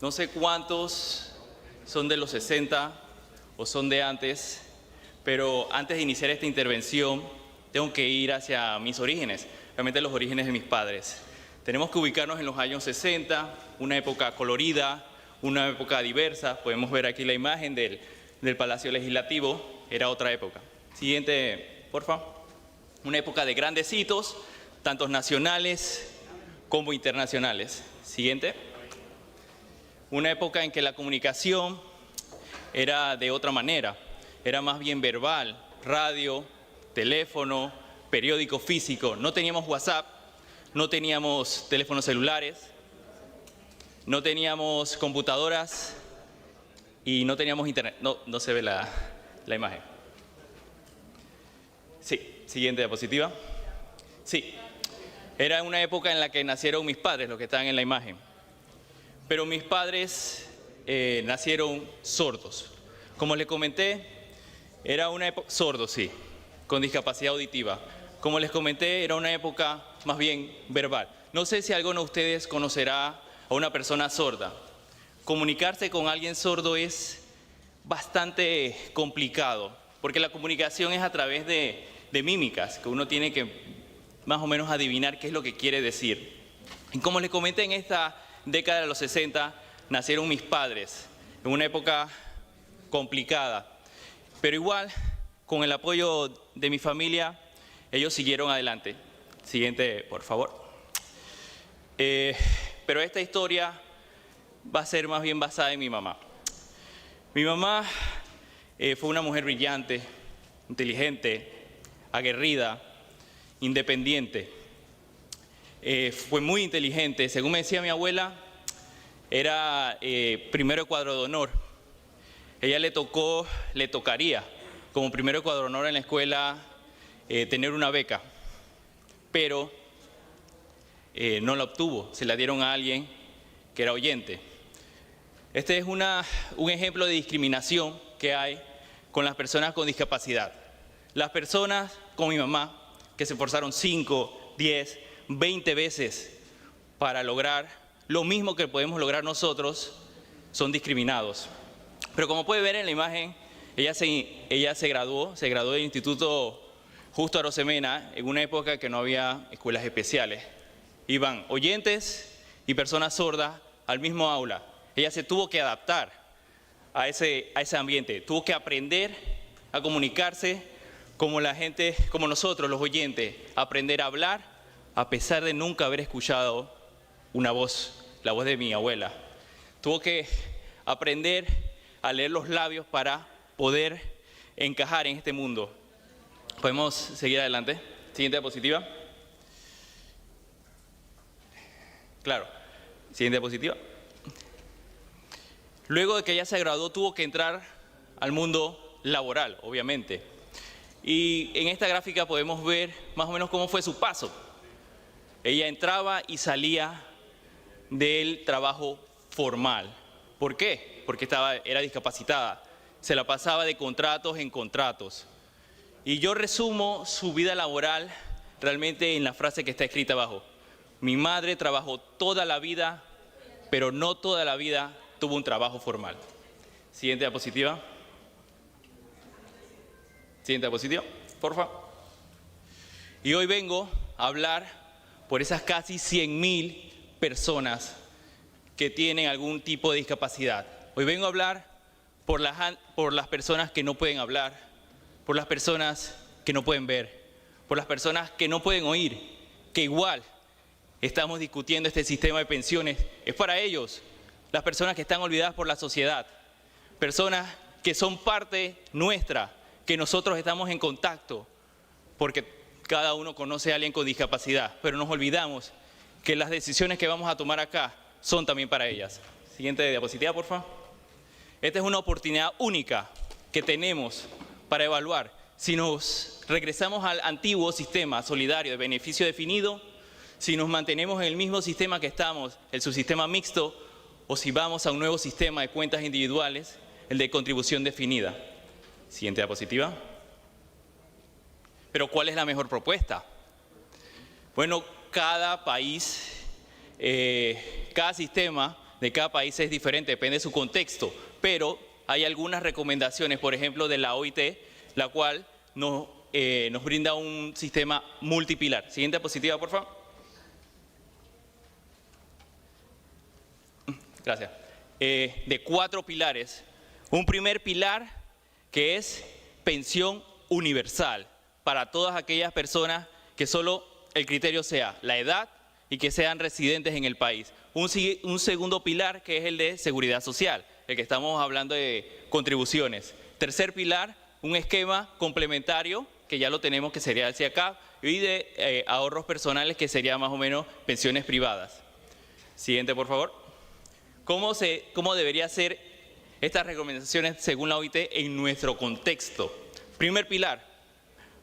No sé cuántos son de los 60 o son de antes, pero antes de iniciar esta intervención tengo que ir hacia mis orígenes, realmente los orígenes de mis padres. Tenemos que ubicarnos en los años 60, una época colorida, una época diversa. Podemos ver aquí la imagen del Palacio Legislativo, era otra época. Siguiente, por favor. Una época de grandes hitos, tanto nacionales como internacionales. Siguiente. Una época en que la comunicación era de otra manera, era más bien verbal, radio, teléfono, periódico físico. No teníamos WhatsApp, no teníamos teléfonos celulares, no teníamos computadoras y no teníamos internet. No se ve la imagen. Sí, siguiente diapositiva. Sí, era una época en la que nacieron mis padres, los que están en la imagen. Pero mis padres nacieron sordos. Como les comenté, era una época... Sordos, sí, con discapacidad auditiva. Como les comenté, era una época más bien verbal. No sé si alguno de ustedes conocerá a una persona sorda. Comunicarse con alguien sordo es bastante complicado, porque la comunicación es a través de mímicas, que uno tiene que más o menos adivinar qué es lo que quiere decir. Y como les comenté, en esta década de los 60 nacieron mis padres, en una época complicada, pero igual, con el apoyo de mi familia, ellos siguieron adelante. Siguiente, por favor. Pero esta historia va a ser más bien basada en mi mamá. Mi mamá fue una mujer brillante, inteligente, aguerrida, independiente. Fue muy inteligente. Según me decía mi abuela, era primero de cuadro de honor. Ella le tocaría como primero de cuadro de honor en la escuela tener una beca, pero no la obtuvo. Se la dieron a alguien que era oyente. Este es un ejemplo de discriminación que hay con las personas con discapacidad. Las personas como mi mamá, que se esforzaron 5, 10, 20 veces para lograr lo mismo que podemos lograr nosotros, son discriminados. Pero como puede ver en la imagen, ella se graduó del Instituto Justo Arosemena en una época que no había escuelas especiales. Iban oyentes y personas sordas al mismo aula. Ella se tuvo que adaptar a ese ambiente, tuvo que aprender a comunicarse como la gente, como nosotros los oyentes, aprender a hablar a pesar de nunca haber escuchado una voz, la voz de mi abuela. Tuvo que aprender a leer los labios para poder encajar en este mundo. ¿Podemos seguir adelante? Siguiente diapositiva. Claro, siguiente diapositiva. Luego de que ella se graduó, tuvo que entrar al mundo laboral, obviamente. Y en esta gráfica podemos ver más o menos cómo fue su paso. Ella entraba y salía del trabajo formal. ¿Por qué? Porque era discapacitada. Se la pasaba de contratos en contratos. Y yo resumo su vida laboral realmente en la frase que está escrita abajo. Mi madre trabajó toda la vida, pero no toda la vida tuvo un trabajo formal. Siguiente diapositiva. Siguiente diapositiva, por favor. Y hoy vengo a hablar por esas casi 100.000 personas que tienen algún tipo de discapacidad. Hoy vengo a hablar por las personas que no pueden hablar, por las personas que no pueden ver, por las personas que no pueden oír, que igual estamos discutiendo este sistema de pensiones. Es para ellos, las personas que están olvidadas por la sociedad, personas que son parte nuestra, que nosotros estamos en contacto, porque cada uno conoce a alguien con discapacidad, pero nos olvidamos que las decisiones que vamos a tomar acá son también para ellas. Siguiente diapositiva, por favor. Esta es una oportunidad única que tenemos para evaluar si nos regresamos al antiguo sistema solidario de beneficio definido, si nos mantenemos en el mismo sistema que estamos, el subsistema mixto, o si vamos a un nuevo sistema de cuentas individuales, el de contribución definida. Siguiente diapositiva. Pero ¿cuál es la mejor propuesta? Bueno, cada país, cada sistema de cada país es diferente, depende de su contexto, pero hay algunas recomendaciones, por ejemplo, de la OIT, la cual nos brinda un sistema multipilar. Siguiente diapositiva, por favor. Gracias. De 4 pilares. Un primer pilar que es pensión universal para todas aquellas personas que solo el criterio sea la edad y que sean residentes en el país. Un segundo pilar que es el de seguridad social, el que estamos hablando de contribuciones. Tercer pilar, un esquema complementario, que ya lo tenemos, que sería el CIACAP, y de ahorros personales, que sería más o menos pensiones privadas. Siguiente, por favor. ¿Cómo debería ser estas recomendaciones según la OIT en nuestro contexto? Primer pilar,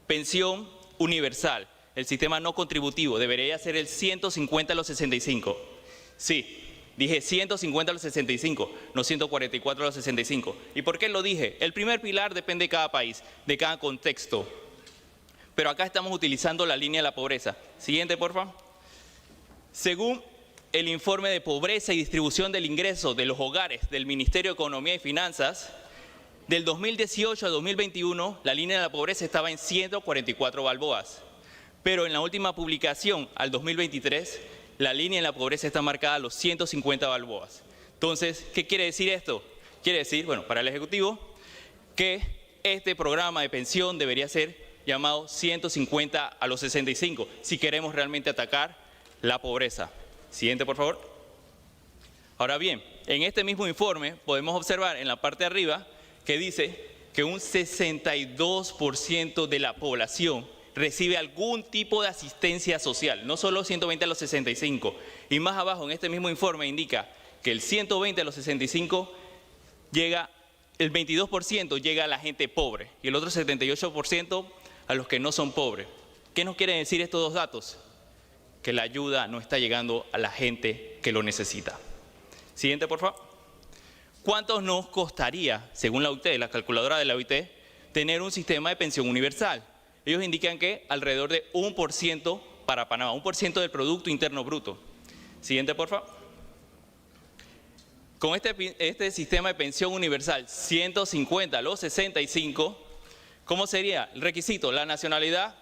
pensión universal. El sistema no contributivo debería ser el 150 a los 65. Sí, dije 150 a los 65, no 144 a los 65. ¿Y por qué lo dije? El primer pilar depende de cada país, de cada contexto. Pero acá estamos utilizando la línea de la pobreza. Siguiente, por favor. Según el informe de pobreza y distribución del ingreso de los hogares del Ministerio de Economía y Finanzas, del 2018 a 2021, la línea de la pobreza estaba en 144 balboas. Pero en la última publicación, al 2023, la línea de la pobreza está marcada a los 150 balboas. Entonces, ¿qué quiere decir esto? Quiere decir, bueno, para el Ejecutivo, que este programa de pensión debería ser llamado 150 a los 65, si queremos realmente atacar la pobreza. Siguiente, por favor. Ahora bien, en este mismo informe podemos observar en la parte de arriba que dice que un 62% de la población recibe algún tipo de asistencia social, no solo 120 a los 65. Y más abajo en este mismo informe indica que el 120 a los 65 llega, el 22% llega a la gente pobre y el otro 78% a los que no son pobres. ¿Qué nos quieren decir estos dos datos? Que la ayuda no está llegando a la gente que lo necesita. Siguiente, por favor. ¿Cuánto nos costaría, según la OIT, la calculadora de la OIT, tener un sistema de pensión universal? Ellos indican que alrededor de 1% para Panamá, 1% del Producto Interno Bruto. Siguiente, por favor. Con este sistema de pensión universal, 150 a los 65, ¿cómo sería el requisito? La nacionalidad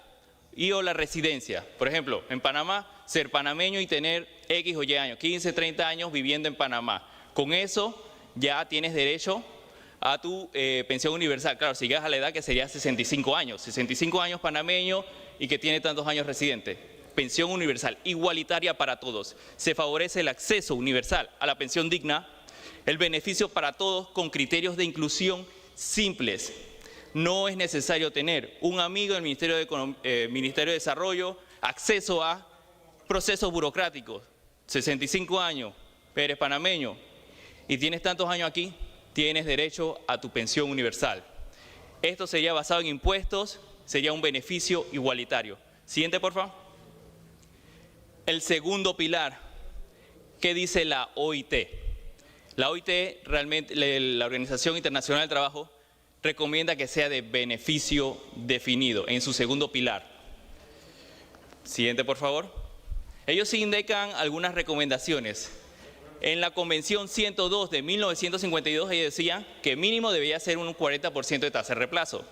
o la residencia. Por ejemplo, en Panamá, ser panameño y tener X o Y años, 15, 30 años viviendo en Panamá. Con eso ya tienes derecho a tu pensión universal. Claro, si llegas a la edad que sería 65 años. 65 años panameño y que tiene tantos años residente. Pensión universal, igualitaria para todos. Se favorece el acceso universal a la pensión digna, el beneficio para todos con criterios de inclusión simples. No es necesario tener un amigo del Ministerio de Desarrollo, acceso a procesos burocráticos. 65 años, eres panameño y tienes tantos años aquí, tienes derecho a tu pensión universal. Esto sería basado en impuestos, sería un beneficio igualitario. Siguiente, por favor. El segundo pilar, ¿qué dice la OIT? La OIT, realmente, la Organización Internacional del Trabajo, recomienda que sea de beneficio definido en su segundo pilar. Siguiente, por favor. Ellos sí indican algunas recomendaciones. En la Convención 102 de 1952, ellos decían que mínimo debía ser un 40% de tasa de reemplazo.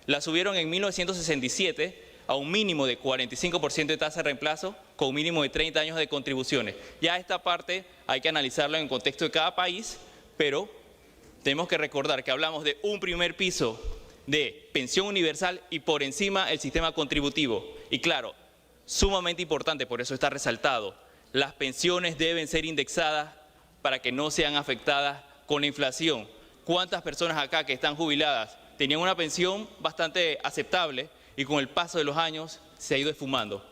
La subieron en 1967 a un mínimo de 45% de tasa de reemplazo con un mínimo de 30 años de contribuciones. Ya esta parte hay que analizarlo en el contexto de cada país, pero tenemos que recordar que hablamos de un primer piso de pensión universal y por encima el sistema contributivo. Y claro, sumamente importante, por eso está resaltado, las pensiones deben ser indexadas para que no sean afectadas con la inflación. ¿Cuántas personas acá que están jubiladas tenían una pensión bastante aceptable y con el paso de los años se ha ido esfumando?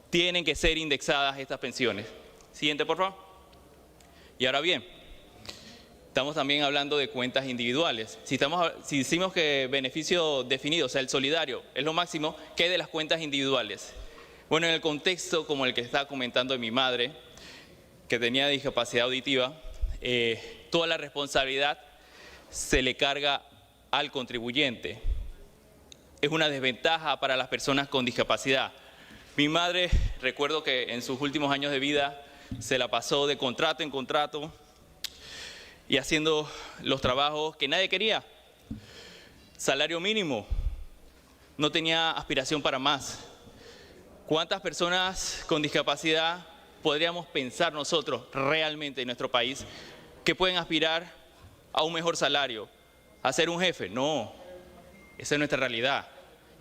Tienen que ser indexadas estas pensiones. Siguiente, por favor. Y ahora bien, estamos también hablando de cuentas individuales. Si decimos que beneficio definido, o sea, el solidario, es lo máximo, ¿qué de las cuentas individuales? Bueno, en el contexto como el que estaba comentando de mi madre, que tenía discapacidad auditiva, toda la responsabilidad se le carga al contribuyente. Es una desventaja para las personas con discapacidad. Mi madre, recuerdo que en sus últimos años de vida se la pasó de contrato en contrato y haciendo los trabajos que nadie quería. Salario mínimo, no tenía aspiración para más. ¿Cuántas personas con discapacidad podríamos pensar nosotros realmente en nuestro país que pueden aspirar a un mejor salario, a ser un jefe? No, esa es nuestra realidad.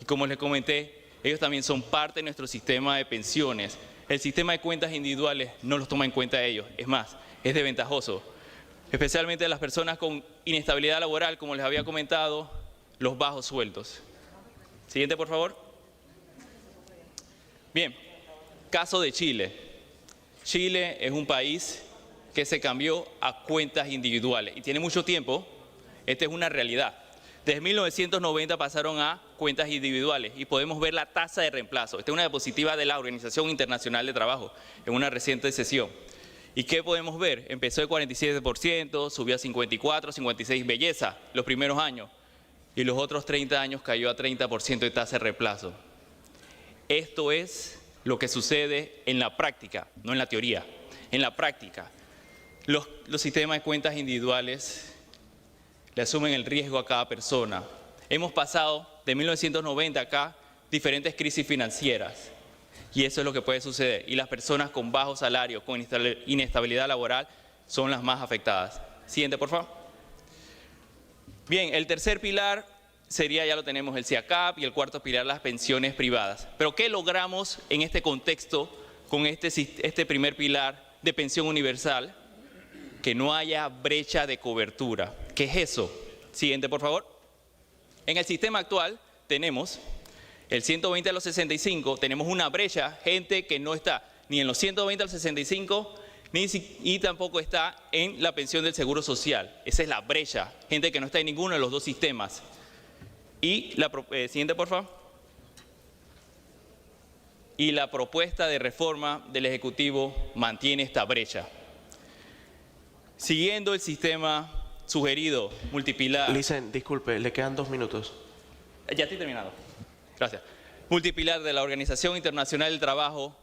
Y como les comenté, ellos también son parte de nuestro sistema de pensiones. El sistema de cuentas individuales no los toma en cuenta ellos. Es más, es desventajoso. Especialmente las personas con inestabilidad laboral, como les había comentado, los bajos sueldos. Siguiente, por favor. Bien, caso de Chile. Chile es un país que se cambió a cuentas individuales y tiene mucho tiempo. Esta es una realidad. Desde 1990 pasaron a cuentas individuales y podemos ver la tasa de reemplazo. Esta es una diapositiva de la Organización Internacional de Trabajo en una reciente sesión. ¿Y qué podemos ver? Empezó de 47%, subió a 54, 56, belleza, los primeros años. Y los otros 30 años cayó a 30% de tasa de reemplazo. Esto es lo que sucede en la práctica, no en la teoría. En la práctica, los sistemas de cuentas individuales le asumen el riesgo a cada persona. Hemos pasado de 1990 acá diferentes crisis financieras y eso es lo que puede suceder. Y las personas con bajo salario, con inestabilidad laboral, son las más afectadas. Siguiente, por favor. Bien, el tercer pilar sería, ya lo tenemos, el CIACAP, y el cuarto pilar, las pensiones privadas. Pero ¿qué logramos en este contexto con este primer pilar de pensión universal? Que no haya brecha de cobertura. ¿Qué es eso? Siguiente, por favor. En el sistema actual tenemos el 120 a los 65, tenemos una brecha, gente que no está ni en los 120 a los 65, y tampoco está en la pensión del Seguro Social. Esa es la brecha, gente que no está en ninguno de los dos sistemas. Y la siguiente, por favor. Y la propuesta de reforma del Ejecutivo mantiene esta brecha. Siguiendo el sistema sugerido, multipilar. Listen, disculpe, le quedan 2 minutos. Ya estoy terminado. Gracias. Multipilar de la Organización Internacional del Trabajo,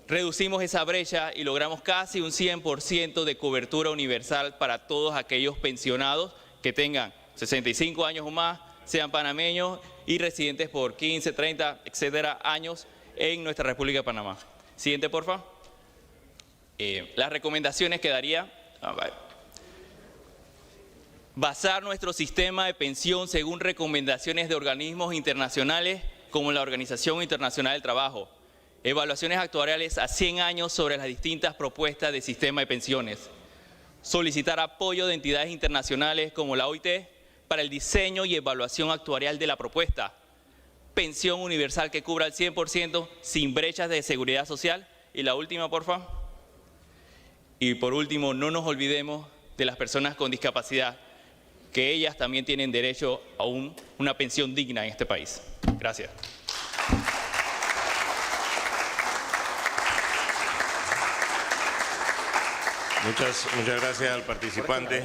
reducimos esa brecha y logramos casi un 100% de cobertura universal para todos aquellos pensionados que tengan 65 años o más, sean panameños y residentes por 15, 30, etcétera, años en nuestra República de Panamá. Siguiente, por favor. Las recomendaciones que daría. Basar nuestro sistema de pensión según recomendaciones de organismos internacionales como la Organización Internacional del Trabajo. Evaluaciones actuariales a 100 años sobre las distintas propuestas de sistema de pensiones. Solicitar apoyo de entidades internacionales como la OIT para el diseño y evaluación actuarial de la propuesta. Pensión universal que cubra el 100% sin brechas de seguridad social. Y la última, por favor. Y por último, no nos olvidemos de las personas con discapacidad, que ellas también tienen derecho a una pensión digna en este país. Gracias. Muchas gracias al participante.